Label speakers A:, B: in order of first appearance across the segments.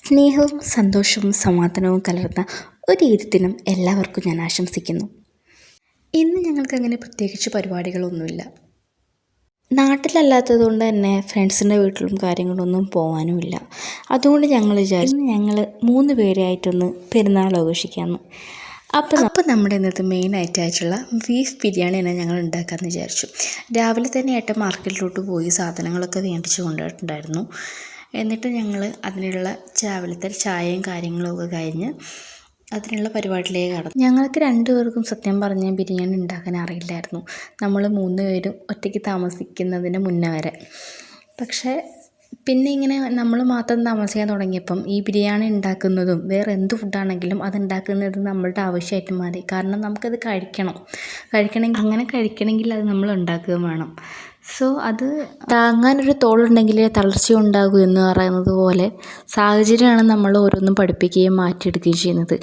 A: സ്നേഹവും സന്തോഷവും സമാധാനവും കലർന്ന ഒരു ഈദ് ദിനം എല്ലാവർക്കും ഞാൻ ആശംസിക്കുന്നു. ഇന്ന് ഞങ്ങൾക്കങ്ങനെ പ്രത്യേകിച്ച് പരിപാടികളൊന്നുമില്ല. നാട്ടിലല്ലാത്തത് കൊണ്ട് തന്നെ ഫ്രണ്ട്സിൻ്റെ വീട്ടിലും കാര്യങ്ങളൊന്നും പോകാനുമില്ല. അതുകൊണ്ട് ഞങ്ങൾ വിചാരിച്ചു ഞങ്ങൾ 3 പേരായിട്ടൊന്ന് പെരുന്നാൾ ആഘോഷിക്കാമെന്ന്. അപ്പോൾ നമ്മുടെ ഇന്നത്തെ മെയിനായിട്ടുള്ള ബീഫ് ബിരിയാണി തന്നെ ഞങ്ങൾ ഉണ്ടാക്കാമെന്ന് വിചാരിച്ചു. രാവിലെ തന്നെ ഏട്ടൻ മാർക്കറ്റിലോട്ട് പോയി സാധനങ്ങളൊക്കെ മേടിച്ച് കൊണ്ടുപോയിട്ടുണ്ടായിരുന്നു. എന്നിട്ട് ഞങ്ങൾ അതിനുള്ള രാവിലത്തെ ചായയും കാര്യങ്ങളൊക്കെ കഴിഞ്ഞ് അതിനുള്ള പരിപാടിയിലേക്ക് കടന്നു. ഞങ്ങൾക്ക് 2 പേർക്കും സത്യം പറഞ്ഞാൽ ബിരിയാണി ഉണ്ടാക്കാൻ അറിയില്ലായിരുന്നു. നമ്മൾ 3 പേരും ഒറ്റയ്ക്ക് താമസിക്കുന്നതിന് മുന്നേ വരെ. പക്ഷേ പിന്നെ ഇങ്ങനെ നമ്മൾ മാത്രം താമസിക്കാൻ തുടങ്ങിയപ്പം ഈ ബിരിയാണി ഉണ്ടാക്കുന്നതും വേറെ എന്ത് ഫുഡാണെങ്കിലും അതുണ്ടാക്കുന്നത് നമ്മളുടെ ആവശ്യമായിട്ട് മാറി. കാരണം നമുക്കത് കഴിക്കണമെങ്കിൽ അത് നമ്മൾ ഉണ്ടാക്കുകയും വേണം. സോ അത് താങ്ങാനൊരു തോളുണ്ടെങ്കിലേ തളർച്ച ഉണ്ടാകൂ എന്ന് പറയുന്നത് പോലെ സാഹചര്യമാണ് നമ്മൾ ഓരോന്നും പഠിപ്പിക്കുകയും മാറ്റിയെടുക്കുകയും ചെയ്യുന്നത്.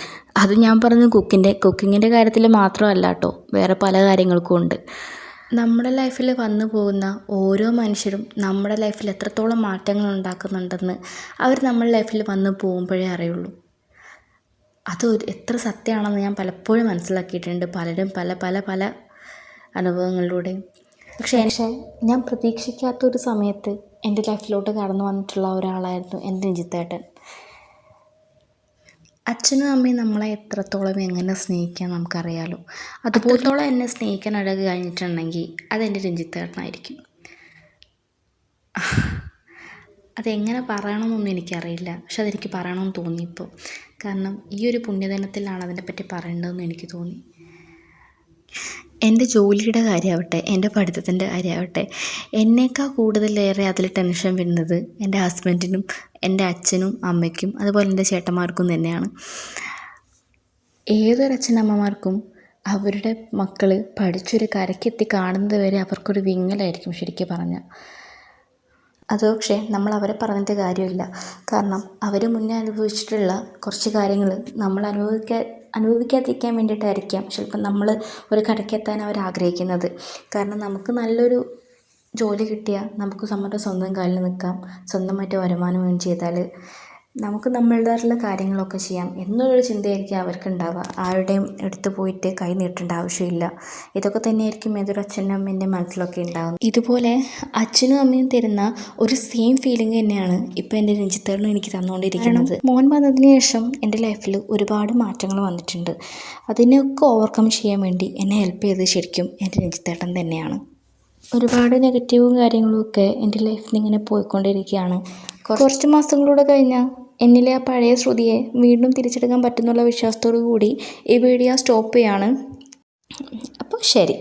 A: അത് ഞാൻ പറഞ്ഞത് കുക്കിങ്ങിൻ്റെ കാര്യത്തിൽ മാത്രമല്ല കേട്ടോ, വേറെ പല കാര്യങ്ങൾക്കും ഉണ്ട്. നമ്മുടെ ലൈഫിൽ വന്നു പോകുന്ന ഓരോ മനുഷ്യരും നമ്മുടെ ലൈഫിൽ എത്രത്തോളം മാറ്റങ്ങൾ ഉണ്ടാക്കുന്നുണ്ടെന്ന് അവർ നമ്മുടെ ലൈഫിൽ വന്നു പോകുമ്പോഴേ അറിയുള്ളൂ. അത് എത്ര സത്യമാണെന്ന് ഞാൻ പലപ്പോഴും മനസ്സിലാക്കിയിട്ടുണ്ട്, പലരും പല അനുഭവങ്ങളിലൂടെയും. പക്ഷേ ഞാൻ പ്രതീക്ഷിക്കാത്തൊരു സമയത്ത് എൻ്റെ ലൈഫിലോട്ട് കടന്നു വന്നിട്ടുള്ള ഒരാളായിരുന്നു എൻ്റെ രഞ്ജിത്തേട്ടൻ. അച്ഛനും അമ്മയും നമ്മളെ എത്രത്തോളം എങ്ങനെ സ്നേഹിക്കാൻ നമുക്കറിയാലോ. അതുപോലത്തോളം എന്നെ സ്നേഹിക്കാൻ അഴക് കഴിഞ്ഞിട്ടുണ്ടെങ്കിൽ അതെൻ്റെ രഞ്ജിത്തേട്ടനായിരിക്കും. അതെങ്ങനെ പറയണമെന്നൊന്നും എനിക്കറിയില്ല, പക്ഷെ അതെനിക്ക് പറയണമെന്ന് തോന്നിയിപ്പോൾ. കാരണം ഈ ഒരു പുണ്യദിനത്തിലാണ് അതിനെപ്പറ്റി പറയേണ്ടതെന്ന് എനിക്ക് തോന്നി. എൻ്റെ ജോലിയുടെ കാര്യമാവട്ടെ, എൻ്റെ പഠിത്തത്തിൻ്റെ കാര്യമാവട്ടെ, എന്നേക്കാൾ കൂടുതലേറെ അതിൽ ടെൻഷൻ വരുന്നത് എൻ്റെ ഹസ്ബൻഡിനും എൻ്റെ അച്ഛനും അമ്മയ്ക്കും അതുപോലെ എൻ്റെ ചേട്ടന്മാർക്കും തന്നെയാണ്. ഏതൊരച്ഛനമ്മമാർക്കും അവരുടെ മക്കൾ പഠിച്ചൊരു കരയ്ക്കെത്തി കാണുന്നത് വരെ അവർക്കൊരു വിങ്ങലായിരിക്കും ശരിക്കും പറഞ്ഞാൽ. അത് പക്ഷേ നമ്മൾ അവരെ പറഞ്ഞിട്ട് കാര്യമില്ല. കാരണം അവർ മുന്നേ അനുഭവിച്ചിട്ടുള്ള കുറച്ച് കാര്യങ്ങൾ നമ്മൾ അനുഭവിക്കാതിരിക്കാൻ വേണ്ടിയിട്ടായിരിക്കാം ചിലപ്പോൾ നമ്മൾ ഒരു കരയ്ക്കെത്താൻ അവർ ആഗ്രഹിക്കുന്നത്. കാരണം നമുക്ക് നല്ലൊരു ജോലി കിട്ടിയാൽ നമുക്ക് നമ്മുടെ സ്വന്തം കാലിൽ നിൽക്കാം, സ്വന്തമായിട്ട് വരുമാനം ഏൺ ചെയ്താൽ നമുക്ക് നമ്മളുടേതായിട്ടുള്ള കാര്യങ്ങളൊക്കെ ചെയ്യാം എന്നുള്ളൊരു ചിന്തയായിരിക്കും അവർക്കുണ്ടാവുക. ആരുടെയും അടുത്ത് പോയിട്ട് കൈ നീട്ടേണ്ട ആവശ്യമില്ല. ഇതൊക്കെ തന്നെയായിരിക്കും ഏതൊരു അച്ഛനും അമ്മേൻ്റെ മനസ്സിലൊക്കെ ഉണ്ടാകുന്നത്. ഇതുപോലെ അച്ഛനും അമ്മയും തരുന്ന ഒരു സെയിം ഫീലിംഗ് തന്നെയാണ് ഇപ്പോൾ എൻ്റെ രഞ്ജിത്തേട്ടനും എനിക്ക് തന്നുകൊണ്ടിരിക്കുന്നത്. മോൻ വന്നതിന് ശേഷം എൻ്റെ ലൈഫിൽ ഒരുപാട് മാറ്റങ്ങൾ വന്നിട്ടുണ്ട്. അതിനൊക്കെ ഓവർകം ചെയ്യാൻ വേണ്ടി എന്നെ ഹെൽപ്പ് ചെയ്തത് ശരിക്കും എൻ്റെ രഞ്ജിത്തേട്ടൻ തന്നെയാണ്. ഒരുപാട് നെഗറ്റീവും കാര്യങ്ങളും ഒക്കെ എൻ്റെ ലൈഫിൽ ഇങ്ങനെ പോയിക്കൊണ്ടിരിക്കുകയാണ്. കുറച്ച് മാസങ്ങളൂടെ കഴിഞ്ഞാൽ എന്നിലെ ആ പഴയ ശ്രുതിയെ വീണ്ടും തിരിച്ചെടുക്കാൻ പറ്റുന്നുള്ള വിശ്വാസത്തോടു കൂടി ഈ വീഡിയോ സ്റ്റോപ്പ് ചെയ്യാണ്. അപ്പോൾ ശരി.